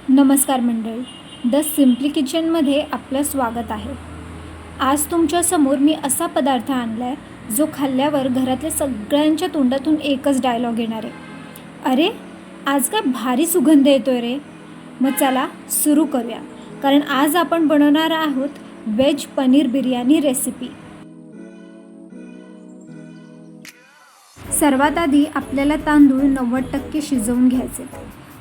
नमस्कार मंडळी, the simply किचनमध्ये आपलं स्वागत आहे. आज तुमच्यासमोर मी असा पदार्थ आणला आहे जो खाल्ल्यावर घरातल्या सगळ्यांच्या तोंडातून एकच डायलॉग येणार आहे, अरे आज काय भारी सुगंध येतोय रे. मग चला सुरू करूया, कारण आज आपण बनवणार आहोत व्हेज पनीर बिर्याणी रेसिपी. सर्वात आधी आपल्याला तांदूळ 90% शिजवून घ्यायचे.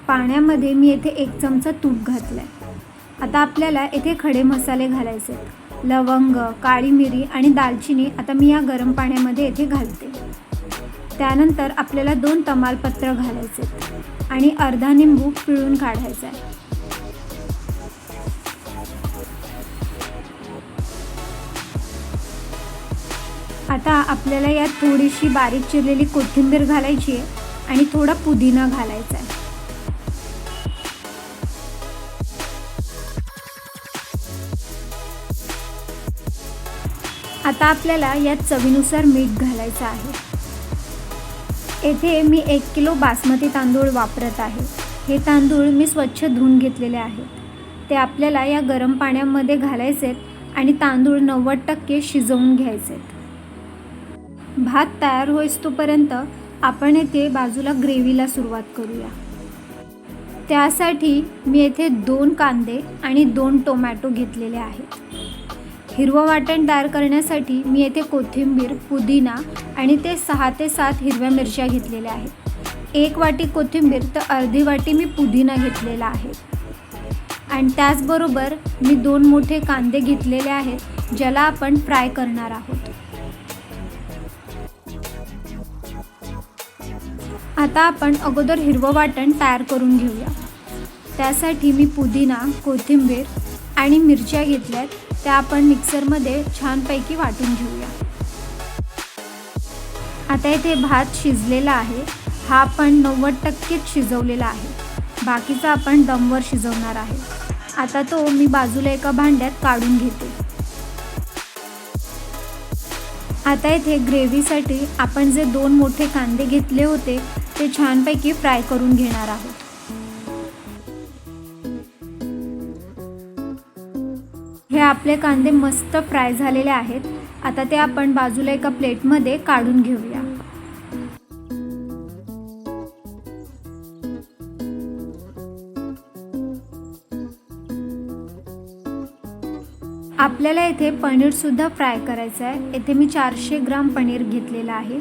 पाण्यामध्ये मी येथे 1 चमचा तूप घातलं आहे. आता आपल्याला येथे खडे मसाले घालायचे आहेत. लवंग, काळी मिरी आणि दालचिनी आता मी या गरम पाण्यामध्ये येथे घालते. त्यानंतर आपल्याला 2 तमालपत्र घालायचे आणि अर्धा लिंबू पिळून काढायचा आहे. आता आपल्याला यात थोडीशी बारीक चिरलेली कोथिंबीर घालायची आहे आणि थोडा पुदिना घालायचा आहे. आता आपल्याला यात चवीनुसार मीठ घालायचं आहे. येथे मी 1 किलो बासमती तांदूळ वापरत आहे. हे तांदूळ मी स्वच्छ धुवून घेतलेले आहेत. ते आपल्याला या गरम पाण्यामध्ये घालायचे आणि तांदूळ 90% शिजवून घ्यायचे. भात तयार होईस्तोपर्यंत आपण येथे बाजूला ग्रेव्हीला सुरुवात करूया. त्यासाठी मी येथे 2 कांदे आणि 2 टोमॅटो घेतलेले आहेत. हिरवं वाटण तयार करण्यासाठी मी येथे कोथिंबीर, पुदिना आणि 6 ते 7 हिरव्या मिरच्या घेतलेल्या आहेत. 1 वाटी कोथिंबीर तर अर्धी वाटी मी पुदिना घेतलेला आहे. आणि त्याचबरोबर मी 2 मोठे कांदे घेतलेले आहेत, ज्याला आपण फ्राय करणार आहोत. आता आपण अगोदर हिरवं वाटण तयार करून घेऊया. त्यासाठी मी पुदिना, कोथिंबीर आणि मिरच्या घेतल्यात, त्या आपण मिक्सरमध्ये छानपैकी वाटून घेऊया. आता इथे भात शिजलेला आहे. हा आपण 90%च शिजवलेला आहे. बाकीचा आपण दमवर शिजवणार आहे. आता तो मी बाजूला एका भांड्यात काढून घेते. आता इथे ग्रेव्हीसाठी आपण जे 2 मोठे कांदे घेतले होते ते छानपैकी फ्राय करून घेणार आहोत. हे आपले कांदे मस्त फ्राय झालेले आहेत. आता ते आपण बाजूला एका प्लेटमध्ये काढून घेऊया. आपल्याला इथे पनीरसुद्धा फ्राय करायचं आहे. इथे मी 400 ग्राम पनीर घेतलेलं आहे.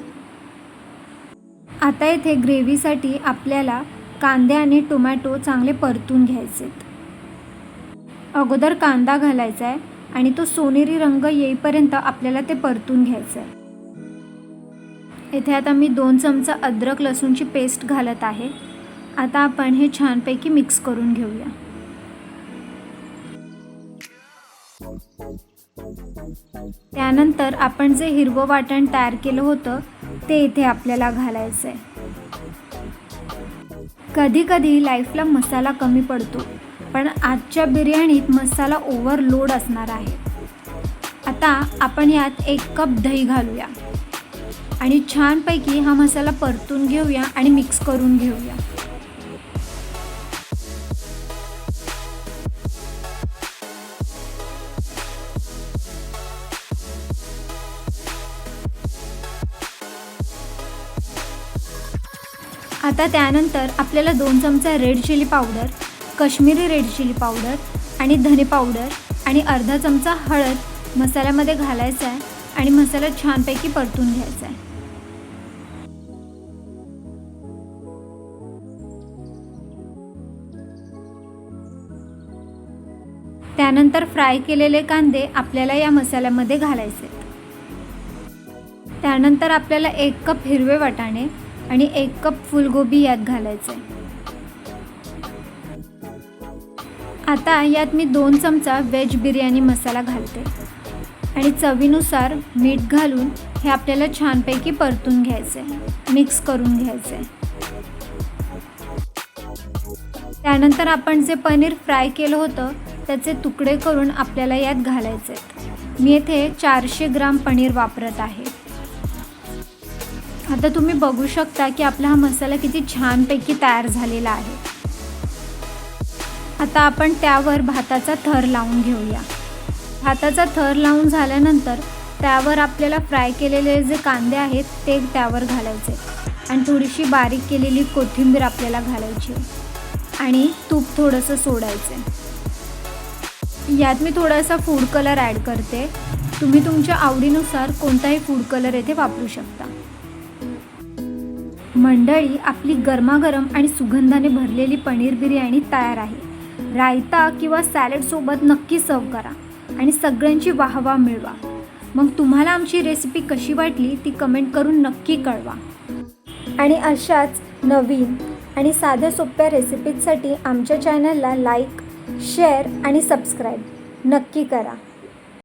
आता इथे ग्रेव्हीसाठी आपल्याला कांदे आणि टोमॅटो चांगले परतून घ्यायचे. अगोदर कांदा घालायचा आहे आणि तो सोनेरी रंग येईपर्यंत आपल्याला ते परतून घ्यायचं आहे. इथे आता मी 2 चमचा अद्रक लसूणची पेस्ट घालत आहे. आता आपण हे छानपैकी मिक्स करून घेऊया. त्यानंतर आपण जे हिरवं वाटण तयार केलं होतं ते इथे आपल्याला घालायचं आहे. कधी कधी लाईफला मसाला कमी पडतो, पण आजच्या बिर्याणीत मसाला ओव्हरलोड असणार आहे. आता आपण यात 1 कप दही घालूया आणि छानपैकी हा मसाला परतून घेऊया आणि मिक्स करून घेऊया. आता त्यानंतर आपल्याला 2 चमचा red chili powder, Kashmiri red chili powder आणि धने पावडर आणि अर्धा चमचा हळद मसाल्यामध्ये घालायचा आहे आणि मसाला छानपैकी परतून घ्यायचा आहे. त्यानंतर फ्राय केलेले कांदे आपल्याला या मसाल्यामध्ये घालायचे. त्यानंतर आपल्याला 1 कप हिरवे वाटाणे आणि 1 कप फुलगोबी यात घालायचे. आता यात मी 2 चमचा व्हेज बिर्याणी मसाला घालते आणि चवीनुसार मीठ घालून हे आपल्याला छानपैकी परतून घ्यायचे, मिक्स करून घ्यायचे. त्यानंतर आपण जे पनीर फ्राय केलं होतं त्याचे तुकडे करून आपल्याला यात घालायचे. मी येथे 400 ग्राम पनीर वापरत आहे. आता तुम्ही बघू शकता की आपला हा मसाला किती छानपैकी तयार झालेला आहे. आता आपण त्यावर भाताचा थर लावून घेऊया. भाताचा थर लावून झाल्यानंतर त्यावर आपल्याला फ्राय केलेले जे कांदे आहेत ते त्यावर घालायचे आणि थोडीशी बारीक केलेली कोथिंबीर आपल्याला घालायची आणि तूप थोडंसं सोडायचं. यात मी थोडासा फूड कलर ॲड करते. तुम्ही तुमच्या आवडीनुसार कोणताही फूड कलर येथे वापरू शकता. मंडळी, आपली गरमागरम आणि सुगंधाने भरलेली पनीर बिर्याणी तयार आहे. रायता किंवा सॅलडसोबत नक्की सर्व करा आणि सगळ्यांची वाहवा मिळवा. मग तुम्हाला आमची रेसिपी कशी वाटली ती कमेंट करून नक्की कळवा. आणि अशाच नवीन आणि साध्या सोप्या रेसिपीजसाठी आमच्या चॅनलला लाईक, शेअर आणि सबस्क्राईब नक्की करा.